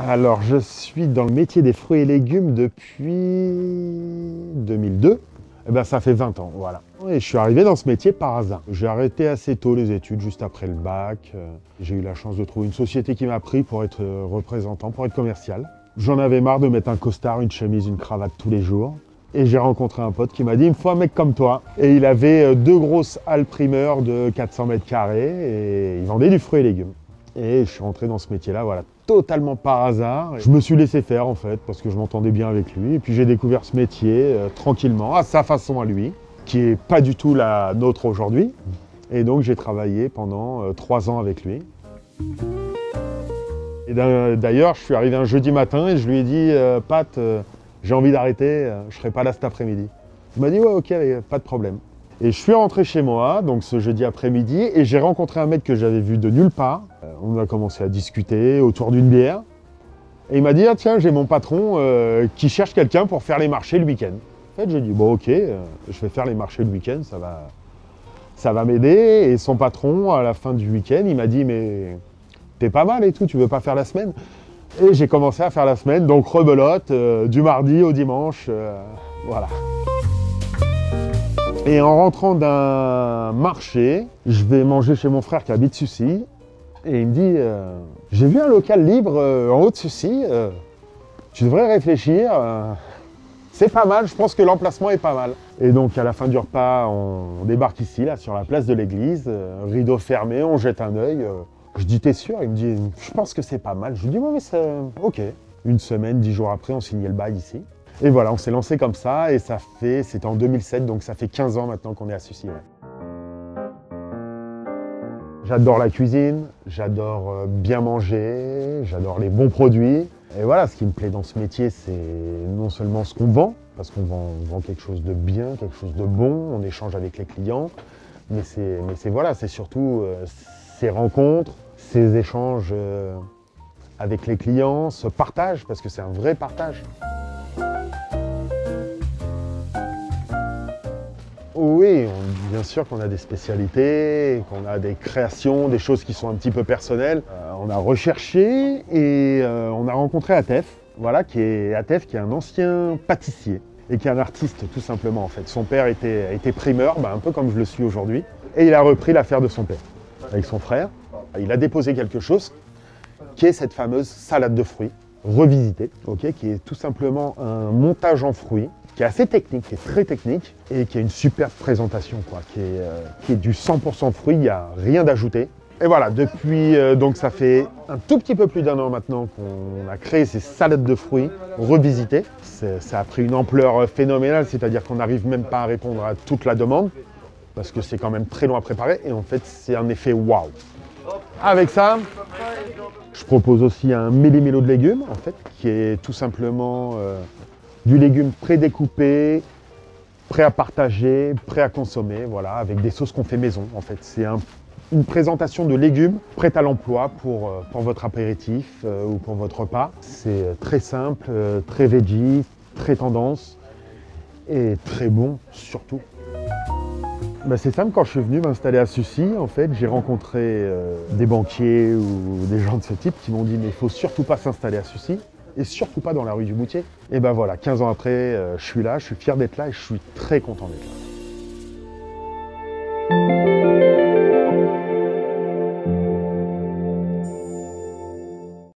Alors, je suis dans le métier des fruits et légumes depuis 2002. Eh ben, ça fait 20 ans, voilà. Et je suis arrivé dans ce métier par hasard. J'ai arrêté assez tôt les études, juste après le bac. J'ai eu la chance de trouver une société qui m'a pris pour être représentant, pour être commercial. J'en avais marre de mettre un costard, une chemise, une cravate tous les jours. Et j'ai rencontré un pote qui m'a dit « il me faut un mec comme toi ». Et il avait 2 grosses halles primeurs de 400 mètres carrés et il vendait du fruit et légumes. Et je suis rentré dans ce métier-là, voilà, totalement par hasard. Je me suis laissé faire en fait, parce que je m'entendais bien avec lui. Et puis j'ai découvert ce métier tranquillement, à sa façon à lui, qui n'est pas du tout la nôtre aujourd'hui. Et donc j'ai travaillé pendant 3 ans avec lui. Et d'ailleurs, je suis arrivé un jeudi matin et je lui ai dit « Pat, j'ai envie d'arrêter, je ne serai pas là cet après-midi ». Il m'a dit « ouais, ok, pas de problème ». Et je suis rentré chez moi, donc ce jeudi après-midi, et j'ai rencontré un mec que j'avais vu de nulle part. On a commencé à discuter autour d'une bière. Et il m'a dit « ah tiens, j'ai mon patron qui cherche quelqu'un pour faire les marchés le week-end ». En fait, j'ai dit « bon ok, je vais faire les marchés le week-end, ça va m'aider ». Et son patron, à la fin du week-end, il m'a dit « mais t'es pas mal et tout, tu veux pas faire la semaine ?» Et j'ai commencé à faire la semaine, donc rebelote, du mardi au dimanche, voilà. Et en rentrant d'un marché, je vais manger chez mon frère qui habite Sucy. Et il me dit j'ai vu un local libre en haut de Sucy, tu devrais réfléchir, c'est pas mal, je pense que l'emplacement est pas mal. Et donc à la fin du repas, on débarque ici, là, sur la place de l'église, rideau fermé, on jette un œil. Je dis t'es sûr? Il me dit je pense que c'est pas mal. Je lui dis ouais mais c'est ok. Une semaine, 10 jours après, on signait le bail ici. Et voilà, on s'est lancé comme ça et c'était en 2007, donc ça fait 15 ans maintenant qu'on est à Sucy. Ouais. J'adore la cuisine, j'adore bien manger, j'adore les bons produits. Et voilà, ce qui me plaît dans ce métier, c'est non seulement ce qu'on vend, parce qu'on vend quelque chose de bien, quelque chose de bon, on échange avec les clients, mais c'est surtout ces rencontres, ces échanges avec les clients, ce partage, parce que c'est un vrai partage. Oui, bien sûr qu'on a des spécialités, qu'on a des créations, des choses qui sont un petit peu personnelles. On a recherché et on a rencontré Atef, voilà, qui est un ancien pâtissier et qui est un artiste tout simplement en fait. Son père était primeur, un peu comme je le suis aujourd'hui, et il a repris l'affaire de son père avec son frère. Il a déposé quelque chose qui est cette fameuse salade de fruits revisitée, qui est tout simplement un montage en fruits, qui est assez technique, qui est très technique, et qui a une superbe présentation, quoi, qui est du 100% fruits, il n'y a rien d'ajouté. Et voilà, depuis, donc ça fait un tout petit peu plus d'1 an maintenant qu'on a créé ces salades de fruits revisitées. Ça a pris une ampleur phénoménale, c'est-à-dire qu'on n'arrive même pas à répondre à toute la demande, parce que c'est quand même très long à préparer, et en fait, c'est un effet waouh. Avec ça, je propose aussi un méli-mélo de légumes, en fait, qui est tout simplement du légume prédécoupé, prêt à partager, prêt à consommer, voilà, avec des sauces qu'on fait maison, en fait. C'est une présentation de légumes prêts à l'emploi pour votre apéritif ou pour votre repas. C'est très simple, très veggie, très tendance et très bon surtout. C'est simple, quand je suis venu m'installer à Sucy, en fait, j'ai rencontré des banquiers ou des gens de ce type qui m'ont dit mais il ne faut surtout pas s'installer à Sucy et surtout pas dans la rue du Moutier. Et ben voilà, 15 ans après, je suis là, je suis fier d'être là et je suis très content d'être là.